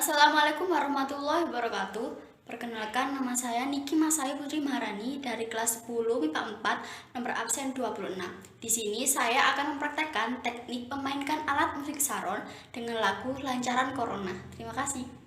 Assalamualaikum warahmatullahi wabarakatuh. Perkenalkan, nama saya Niki Masai Putri Maharani dari kelas 10 MIPA 4, nomor absen 26. Di sini saya akan mempraktekkan teknik memainkan alat musik saron dengan lagu Lancaran Corona. Terima kasih.